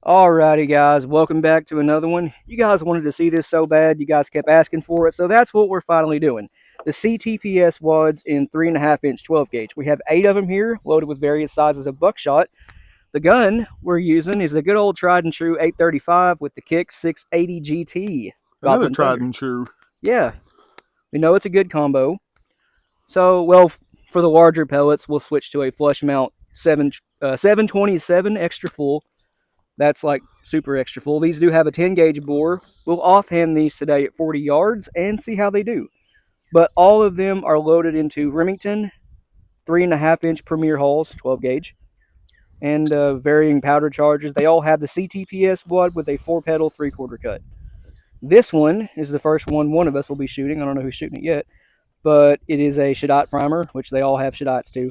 Alrighty, guys, welcome back to another one. You guys wanted to see this so bad, you guys kept asking for it, so that's what we're finally doing. The CTPS wads in 3.5-inch 12 gauge. We have 8 of them here, loaded with various sizes of buckshot. The gun we're using is the good old tried and true 835 with the Kick 680 GT. Another Goblin tried Thunder. and true. Yeah, we know it's a good combo. So, well, for the larger pellets, we'll switch to a flush mount 727 extra full. That's like super extra full. These do have a 10 gauge bore. We'll offhand these today at 40 yards and see how they do. But all of them are loaded into Remington 3.5-inch Premier Hulls, 12 gauge, and varying powder charges. They all have the CTPS wad with a 4-pedal 3/4 cut. This one is the first one of us will be shooting. I don't know who's shooting it yet, but it is a Shadot primer, which they all have Shadots too.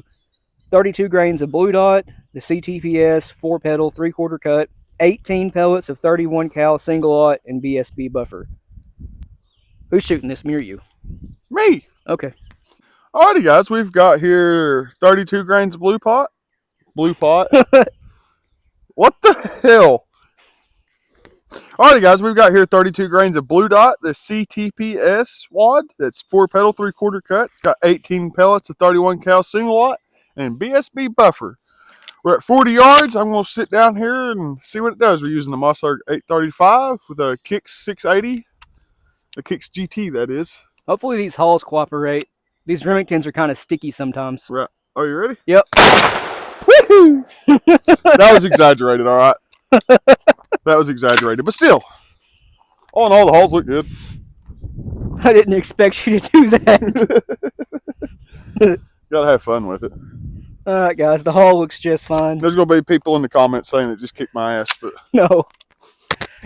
32 grains of blue dot, the CTPS 4-pedal 3/4 cut, 18 pellets of 31 cal single aught and BSB buffer. Who's shooting this? Me or you? Me. Okay. Alrighty, guys, we've got here 32 grains of blue pot. Blue pot. What the hell? Alrighty, guys, we've got here 32 grains of blue dot, the CTPS wad. That's 4-pedal 3/4 cut. It's got 18 pellets of 31 cal single aught and BSB buffer. We're at 40 yards. I'm going to sit down here and see what it does. We're using the Mossberg 835 with a Kick 680. The Kicks GT, that is. Hopefully these hulls cooperate. These Remingtons are kind of sticky sometimes. Right. Are you ready? Yep. Woohoo! That was exaggerated, all right. That was exaggerated, but still, all in all, the hulls look good. I didn't expect you to do that. Gotta have fun with it. Alright, guys, the hull looks just fine. There's gonna be people in the comments saying it just kicked my ass, but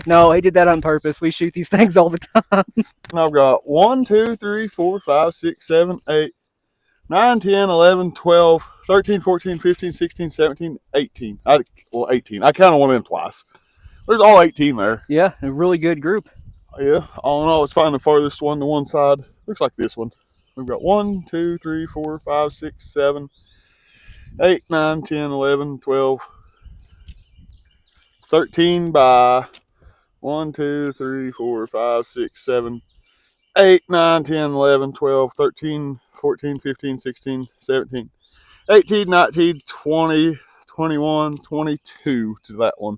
No, he did that on purpose. We shoot these things all the time. I've got 1, 2, 3, 4, 5, 6, 7, 8, 9, 10, 11, 12, 13, 14, 15, 16, 17, 18. 18. I counted one of them twice. There's all 18 there. Yeah, a really good group. Yeah, all in all, let's find the farthest one to one side. Looks like this one. We've got 1, 2, 3, 4, 5, 6, 7, 8, 9, 10, 11, 12, 13 by 1, 2, 3, 4, 5, 6, 7, 8, 9, 10, 11, 12, 13, 14, 15, 16, 17, 18, 19, 20, 21, 22 to that one.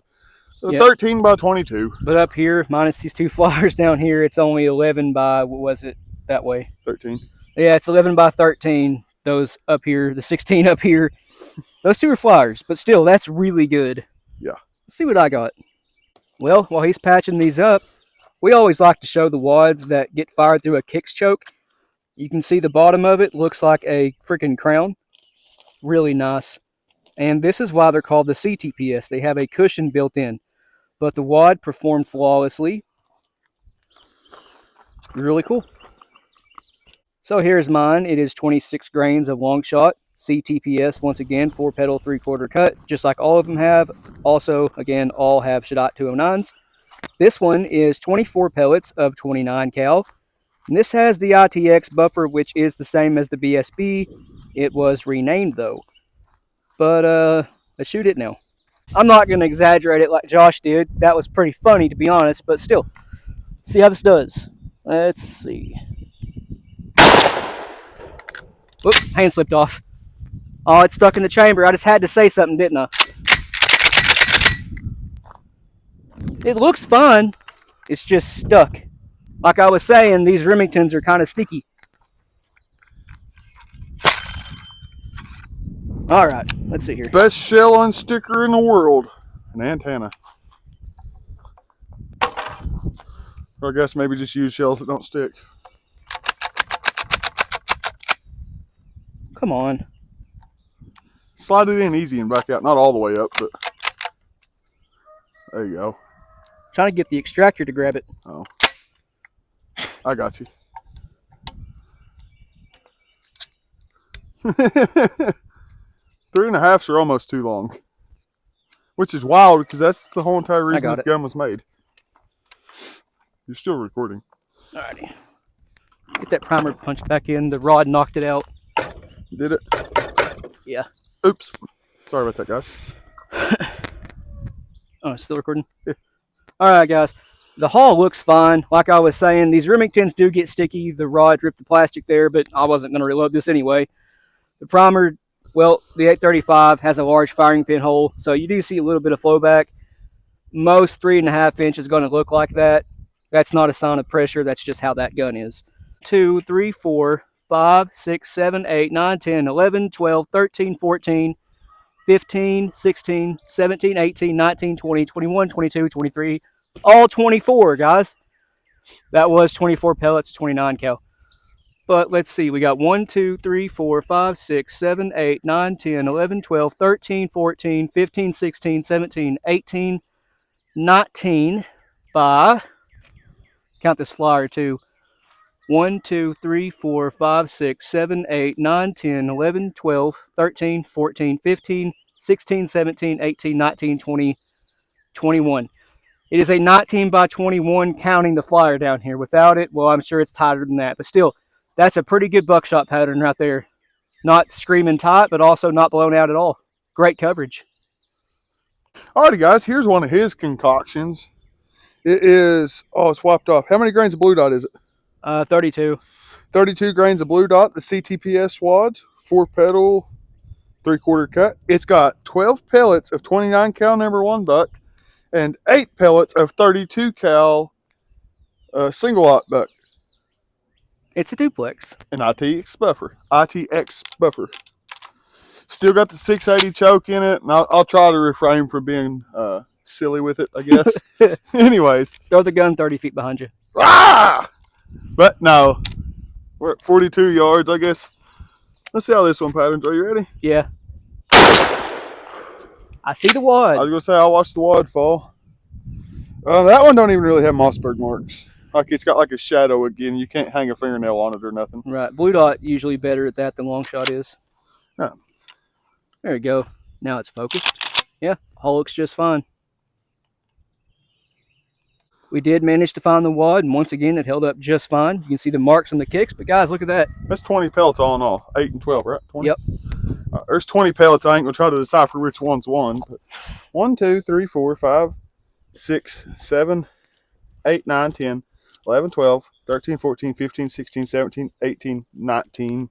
So yep. 13 by 22. But up here, minus these 2 flyers down here, it's only 11 by, what was it, that way? 13. Yeah, it's 11 by 13. Those up here, the 16 up here, those 2 are flyers, but still, that's really good. Yeah. Let's see what I got. Well, while he's patching these up, we always like to show the wads that get fired through a Kicks choke. You can see the bottom of it looks like a freaking crown. Really nice. And this is why they're called the CTPS. They have a cushion built in. But the wad performed flawlessly. Really cool. So here's mine. It is 26 grains of long shot. CTPS, once again, 4-pedal 3/4 cut, just like all of them have. Also, again, all have Shadot 209s. This one is 24 pellets of 29 cal. And this has the ITX buffer, which is the same as the BSB. It was renamed, though. But, let's shoot it now. I'm not going to exaggerate it like Josh did. That was pretty funny, to be honest, but still. See how this does. Let's see. Whoop, hand slipped off. Oh, it's stuck in the chamber. I just had to say something, didn't I? It looks fun. It's just stuck. Like I was saying, these Remingtons are kind of sticky. Alright, let's see here. Best shell unsticker in the world. An antenna. Or I guess maybe just use shells that don't stick. Come on. Slide it in easy and back out. Not all the way up, but there you go. Trying to get the extractor to grab it. Oh. I got you. 3.5s are almost too long. Which is wild because that's the whole entire reason this gun was made. You're still recording. Alrighty. Get that primer punched back in. The rod knocked it out. Did it? Yeah. Oops. Sorry about that, guys. Oh, still recording? Yeah. All right, guys. The hull looks fine. Like I was saying, these Remingtons do get sticky. The rod ripped the plastic there, but I wasn't going to reload this anyway. The primer, well, the 835 has a large firing pin hole, so you do see a little bit of flowback. Most 3.5 inch is going to look like that. That's not a sign of pressure. That's just how that gun is. 2, 3, 4, 5, 6, 7, 8, 9, 10, 11, 12, 13, 14, 15, 16, 17, 18, 19, 20, 21, 22, 23, all 24, guys. That was 24 pellets, 29 cal. But let's see, we got 1, 2, 3, 4, 5, 6, 7, 8, 9, 10, 11, 12, 13, 14, 15, 16, 17, 18, 19 by, count this flyer too, 1, 2, 3, 4, 5, 6, 7, 8, 9, 10, 11, 12, 13, 14, 15, 16, 17, 18, 19, 20, 21. It is a 19 by 21 counting the flyer down here. Without it, well, I'm sure it's tighter than that. But still, that's a pretty good buckshot pattern right there. Not screaming tight, but also not blown out at all. Great coverage. Alrighty, guys, here's one of his concoctions. It is, oh, it's wiped off. How many grains of blue dot is it? 32. 32 grains of blue dot, the CTPS wads, 4 pedal, 3/4 cut. It's got 12 pellets of 29 cal number 1 buck and 8 pellets of 32 cal single lot buck. It's a duplex. An ITX buffer. ITX buffer. Still got the 680 choke in it, and I'll try to refrain from being silly with it, I guess. Anyways. Throw the gun 30 feet behind you. Ah! But no. We're at 42 yards, I guess. Let's see how this one patterns. Are you ready? Yeah. I see the wad. I was going to say, I'll watch the wad fall. That one don't even really have Mossberg marks. Like, it's got like a shadow again. You can't hang a fingernail on it or nothing. Right. Blue dot usually better at that than long shot is. Yeah. There we go. Now it's focused. Yeah, hull looks just fine. We did manage to find the wad, and once again, it held up just fine. You can see the marks on the kicks, but guys, look at that. That's 20 pellets all in all. 8 and 12, right? 20? Yep. There's 20 pellets. I ain't going to try to decipher which one's one. But 1, 2, 3, 4, 5, 6, 7, 8, 9, 10, 11, 12, 13, 14, 15, 16, 17, 18, 19.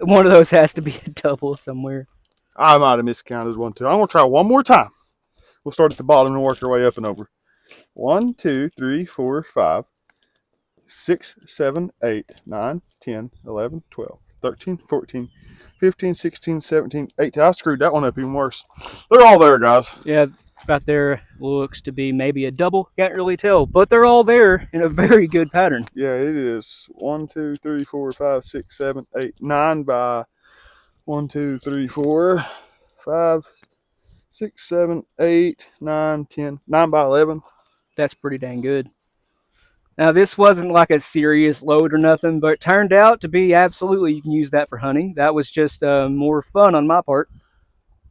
One of those has to be a double somewhere. I might have miscounted 1, 2. I'm going to try one more time. We'll start at the bottom and work our way up and over. 1, 2, 3, 4, 5, 6, 7, 8, 9, 10, 11, 12, 13, 14, 15, 16, 17, 18. I screwed that one up even worse. They're all there, guys. Yeah, right there looks to be maybe a double. Can't really tell, but they're all there in a very good pattern. Yeah, it is 1, 2, 3, 4, 5, 6, 7, 8, 9 by 1, 2, 3, 4, 5, 6, 7, 8, 9, 10, 9 by 11. That's pretty dang good. Now, this wasn't like a serious load or nothing, but it turned out to be absolutely, you can use that for hunting. That was just more fun on my part.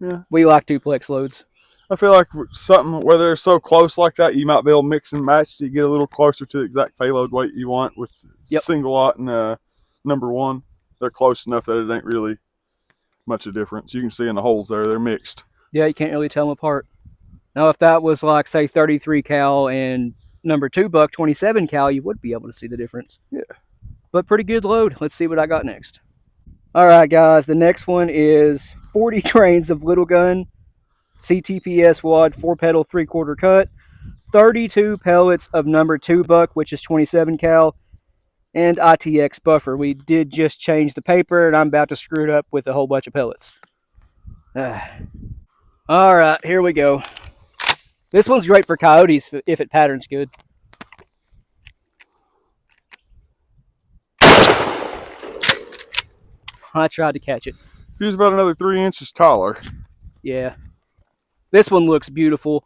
Yeah. We like duplex loads. I feel like something where they're so close like that, you might be able to mix and match to get a little closer to the exact payload weight you want with single lot and number 1. They're close enough that it ain't really much of a difference. You can see in the holes there, they're mixed. Yeah, you can't really tell them apart. Now, if that was like, say, 33 cal and number 2 buck 27 cal, you would be able to see the difference. Yeah. But pretty good load. Let's see what I got next. All right, guys, the next one is 40 grains of little gun, CTPS wad, 4 pedal, 3/4 cut, 32 pellets of number 2 buck, which is 27 cal, and ITX buffer. We did just change the paper, and I'm about to screw it up with a whole bunch of pellets. All right, here we go. This one's great for coyotes if it patterns good. I tried to catch it. He was about another 3 inches taller. Yeah. This one looks beautiful.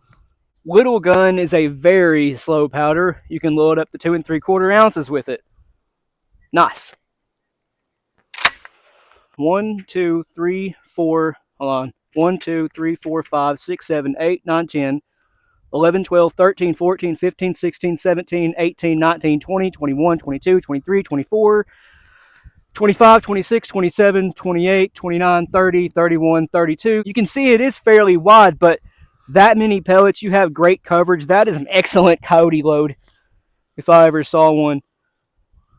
Little gun is a very slow powder. You can load up to 2 3/4 ounces with it. Nice. 1, 2, 3, 4. Hold on. 1, 2, 3, 4, 5, 6, 7, 8, 9, 10, 11, 12, 13, 14, 15, 16, 17, 18, 19, 20, 21, 22, 23, 24, 25, 26, 27, 28, 29, 30, 31, 32. You can see it is fairly wide, but that many pellets, you have great coverage. That is an excellent Coyote load, if I ever saw one.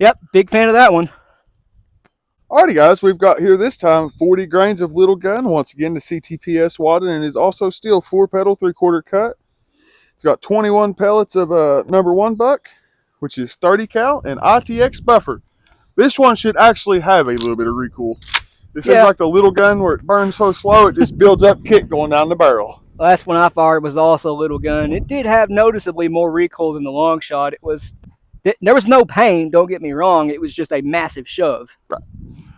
Yep, big fan of that one. Alrighty, guys, we've got here this time 40 grains of little gun. Once again, the CTPS wadded, and is also steel 4-pedal 3/4 cut. It's got 21 pellets of number 1 buck, which is 30 cal, and ITX buffer. This one should actually have a little bit of recoil. It seems like the little gun where it burns so slow, it just builds up kick going down the barrel. Last one I fired was also a little gun. It did have noticeably more recoil than the long shot. There was no pain, don't get me wrong. It was just a massive shove. Right.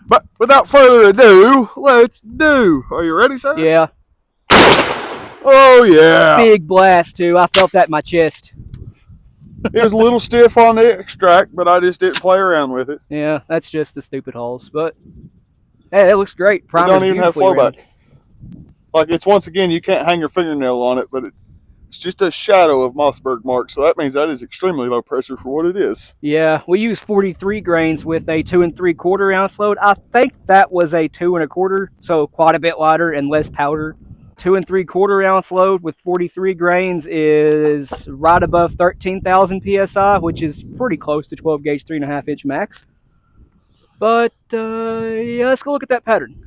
But without further ado, let's do. Are you ready, sir? Yeah. Oh, yeah. Big blast, too. I felt that in my chest. It was a little stiff on the extract, but I just didn't play around with it. Yeah, that's just the stupid holes. But, hey, it looks great. It don't even have flowback. Like, it's, once again, you can't hang your fingernail on it, but it's just a shadow of Mossberg mark, so that means that is extremely low pressure for what it is. Yeah, we used 43 grains with a 2 3/4 ounce load. I think that was a 2 1/4, so quite a bit lighter and less powder. 2 3/4 ounce load with 43 grains is right above 13,000 psi, which is pretty close to 12 gauge 3.5 inch max. But yeah, let's go look at that pattern.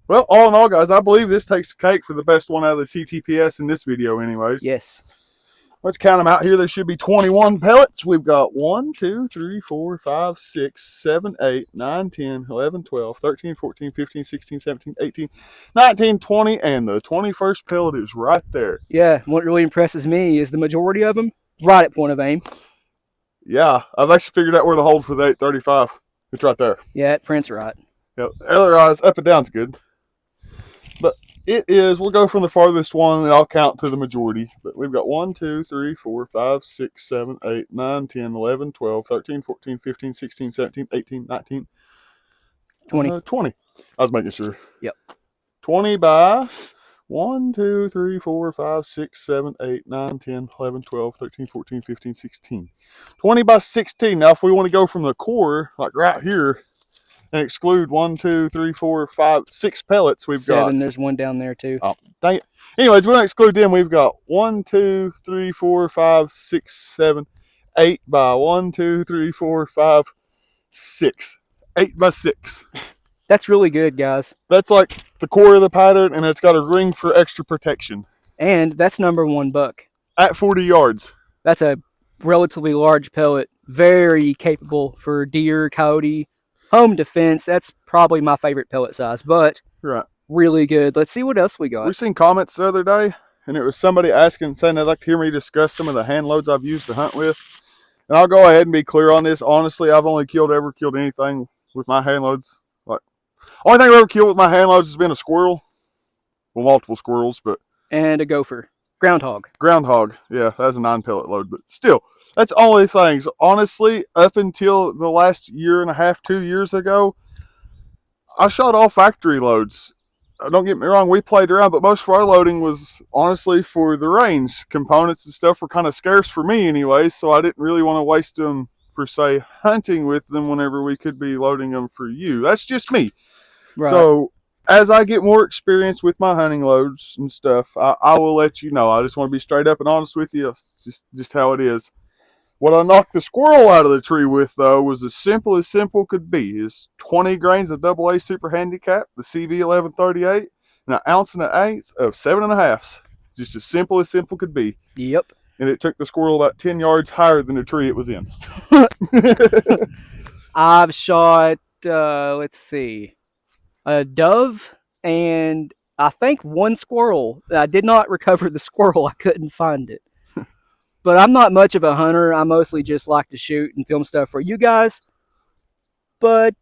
Well, all in all, guys, I believe this takes the cake for the best one out of the CTPS in this video anyways. Yes. Let's count them out here. There should be 21 pellets. We've got 1, 2, 3, 4, 5, 6, 7, 8, 9, 10, 11, 12, 13, 14, 15, 16, 17, 18, 19, 20, and the 21st pellet is right there. Yeah, what really impresses me is the majority of them right at point of aim. Yeah, I've actually figured out where to hold for the 835. It's right there. Yeah, it prints right. Yep. Otherwise, up and down's good. But it is, we'll go from the farthest one and I'll count to the majority. But we've got 1, 2, 3, 4, 5, 6, 7, 8, 9, 10, 11, 12, 13, 14, 15, 16, 17, 18, 19, 20. 20. I was making sure. Yep. 20 by 1, 2, 3, 4, 5, 6, 7, 8, 9, 10, 11, 12, 13, 14, 15, 16. 20 by 16. Now, if we want to go from the core, like right here, and exclude 1, 2, 3, 4, 5, 6 pellets, we've got 7. There's one down there too. Oh, dang it. Anyways, we don't exclude them. We've got 1, 2, 3, 4, 5, 6, 7, 8 by 1, 2, 3, 4, 5, 6. 8 by 6. That's really good, guys. That's like the core of the pattern, and it's got a ring for extra protection. And that's number 1 buck. At 40 yards. That's a relatively large pellet. Very capable for deer, coyote, home defense. That's probably my favorite pellet size, but right. Really good. Let's see what else we got. We've seen comments the other day, and it was somebody asking, saying they'd like to hear me discuss some of the hand loads I've used to hunt with. And I'll go ahead and be clear on this. Honestly, I've only ever killed anything with my hand loads. Like, only thing I've ever killed with my hand loads has been a squirrel. Well, multiple squirrels, but. And a gopher. Groundhog. Groundhog. Yeah, that's a 9-pellet load, but still. That's only things. Honestly, up until the last year and a half, 2 years ago, I shot all factory loads. Don't get me wrong, we played around, but most of our loading was honestly for the range. Components and stuff were kind of scarce for me anyway, so I didn't really want to waste them for, say, hunting with them whenever we could be loading them for you. That's just me. Right. So, as I get more experience with my hunting loads and stuff, I will let you know. I just want to be straight up and honest with you. It's just how it is. What I knocked the squirrel out of the tree with, though, was as simple could be. Is 20 grains of AA Super Handicap, the CB 1138, and 1 1/8 ounce of 7.5. Just as simple could be. Yep. And it took the squirrel about 10 yards higher than the tree it was in. I've shot, let's see, a dove and I think 1 squirrel. I did not recover the squirrel. I couldn't find it. But I'm not much of a hunter. I mostly just like to shoot and film stuff for you guys. But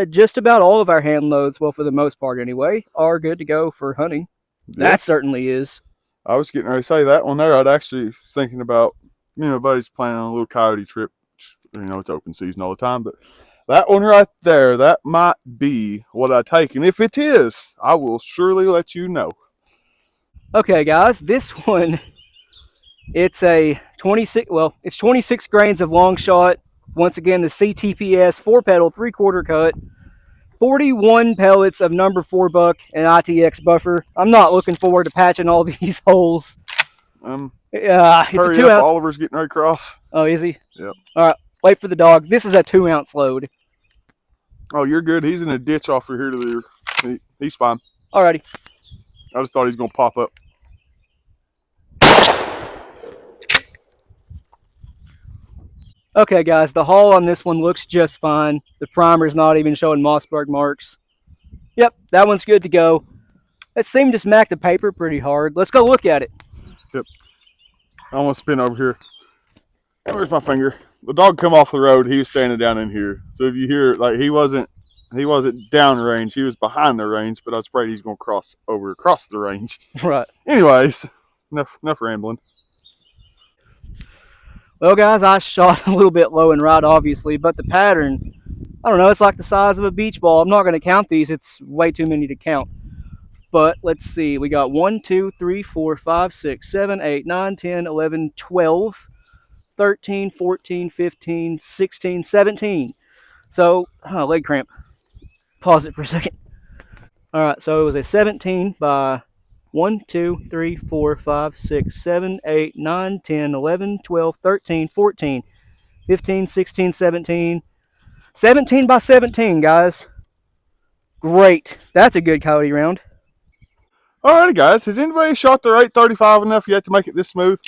just about all of our hand loads, well, for the most part anyway, are good to go for hunting. Yeah. That certainly is. I was getting ready to say that one there. I'd actually thinking about, buddy's planning on a little coyote trip. It's open season all the time. But that one right there, that might be what I take. And if it is, I will surely let you know. Okay, guys, this one... It's a 26 grains of long shot. Once again, the CTPS 4-pedal 3/4 cut, 41 pellets of number 4 buck and ITX buffer. I'm not looking forward to patching all these holes. It's a Hurry 2 up, ounce. Oliver's getting right across. Oh, is he? Yep. All right, wait for the dog. This is a 2 ounce load. Oh, you're good. He's in a ditch off here to the. He's fine. Alrighty. I just thought he's gonna pop up. Okay, guys, the hull on this one looks just fine. The primer's not even showing Mossberg marks. Yep, that one's good to go. It seemed to smack the paper pretty hard. Let's go look at it. Yep. I want to spin over here. Where's my finger? The dog come off the road. He was standing down in here. So if you hear, like, he wasn't down range. He was behind the range, but I was afraid he's going to cross across the range. Right. Anyways, enough rambling. Well, guys, I shot a little bit low and right, obviously, but the pattern, I don't know, it's like the size of a beach ball. I'm not going to count these. It's way too many to count. But let's see. We got 1, 2, 3, 4, 5, 6, 7, 8, 9, 10, 11, 12, 13, 14, 15, 16, 17. So, leg cramp. Pause it for a second. All right, so it was a 17 by 1, 2, 3, 4, 5, 6, 7, 8, 9, 10, 11, 12, 13, 14, 15, 16, 17. 17 by 17, guys. Great. That's a good coyote round. Alrighty, guys. Has anybody shot their 835 enough yet to make it this smooth?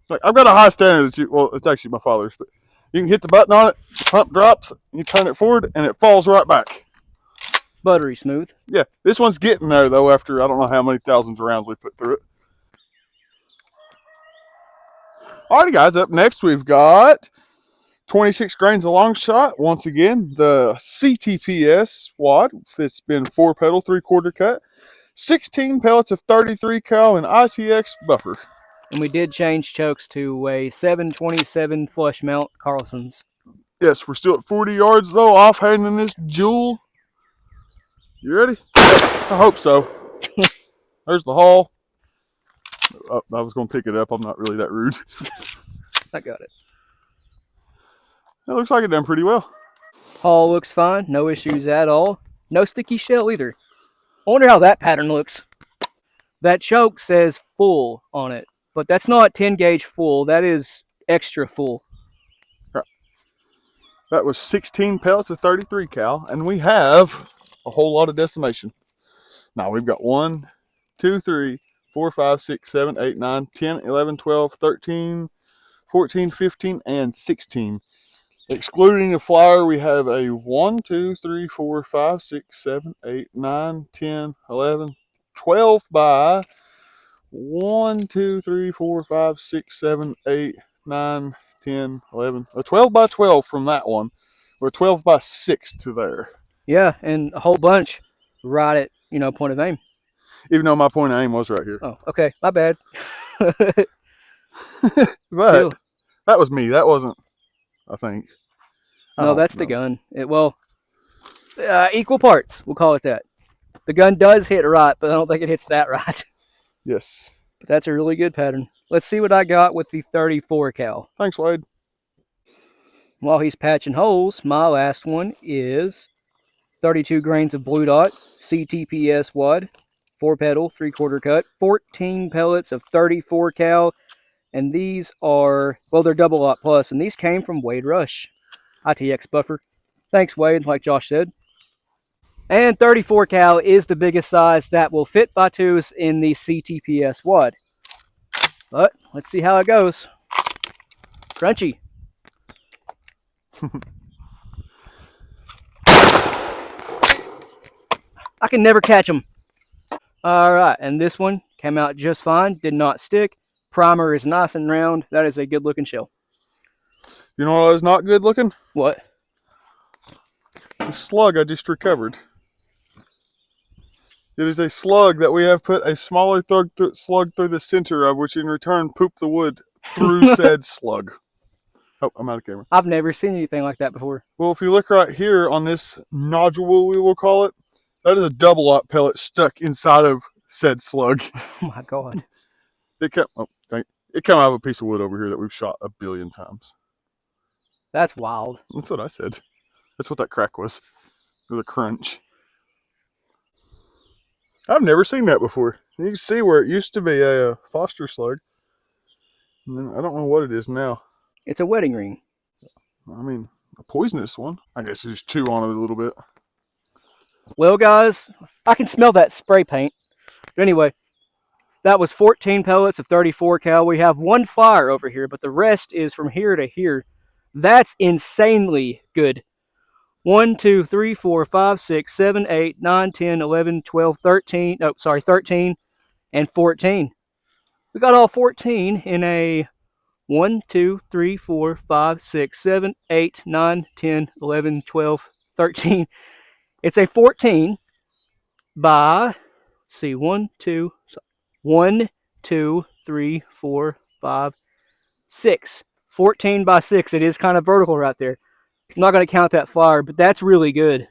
Like, I've got a high standard. Well, it's actually my father's, but you can hit the button on it, the pump drops, you turn it forward, and it falls right back. Buttery smooth. Yeah, this one's getting there, though, after I don't know how many thousands of rounds we put through it. Alrighty, guys, up next we've got 26 grains of long shot. Once again, the CTPS wad that's been 4-pedal, 3/4 cut. 16 pellets of 33 cal and ITX buffer. And we did change chokes to a 727 flush mount Carlson's. Yes, we're still at 40 yards, though, offhanding this jewel. You ready? I hope so. There's the haul. Oh, I was going to pick it up. I'm not really that rude. I got it. It looks like it done pretty well. Hull looks fine. No issues at all. No sticky shell either. I wonder how that pattern looks. That choke says full on it, but that's not 10 gauge full. That is extra full. Right. That was 16 pellets of 33 cal, and we have a whole lot of decimation. Now we've got 1, 2, 3, 4, 5, 6, 7, 8, 9, 10, 11, 12, 13, 14, 15, and 16. Excluding the flyer, we have a 1, 2, 3, 4, 5, 6, 7, 8, 9, 10, 11, 12 by 1, 2, 3, 4, 5, 6, 7, 8, 9, 10, 11. A 12 by 12 from that one. Or 12 by 6 to there. Yeah, and a whole bunch right at, point of aim. Even though my point of aim was right here. Oh, okay. My bad. But Still. That was me. That wasn't, I think. No, that's the gun. Equal parts. We'll call it that. The gun does hit right, but I don't think it hits that right. Yes. But that's a really good pattern. Let's see what I got with the 34 cal. Thanks, Wade. While he's patching holes, my last one is 32 grains of blue dot, CTPS wad, 4-pedal, 3/4 cut, 14 pellets of 34 cal, and these are, they're double lot plus, and these came from Wade Rush, ITX buffer. Thanks, Wade, like Josh said. And 34 cal is the biggest size that will fit by twos in the CTPS wad. But let's see how it goes. Crunchy. I can never catch them. Alright, and this one came out just fine. Did not stick. Primer is nice and round. That is a good looking shell. You know what is not good looking? What? The slug I just recovered. It is a slug that we have put a smaller slug through the center of, which in return pooped the wood through said slug. Oh, I'm out of camera. I've never seen anything like that before. Well, if you look right here on this nodule, we will call it, that is a double aught pellet stuck inside of said slug. Oh my god. It came out of a piece of wood over here that we've shot a billion times. That's wild. That's what I said. That's what that crack was. Or the crunch. I've never seen that before. You can see where it used to be a Foster slug. And then I don't know what it is now. It's a wedding ring. I mean, a poisonous one. I guess you just chew on it a little bit. Well, guys, I can smell that spray paint. But anyway, that was 14 pellets of 34 cal. We have one fire over here, but the rest is from here to here. That's insanely good. 1, 2, 3, 4, 5, 6, 7, 8, 9, 10, 11, 12, 13. Oh, sorry, 13 and 14. We got all 14 in a 1, 2, 3, 4, 5, 6, 7, 8, 9, 10, 11, 12, 13. It's a 14 by, let's see, 1, 2, 3, 4, 5, 6. 14 by 6. It is kind of vertical right there. I'm not going to count that fire, but that's really good.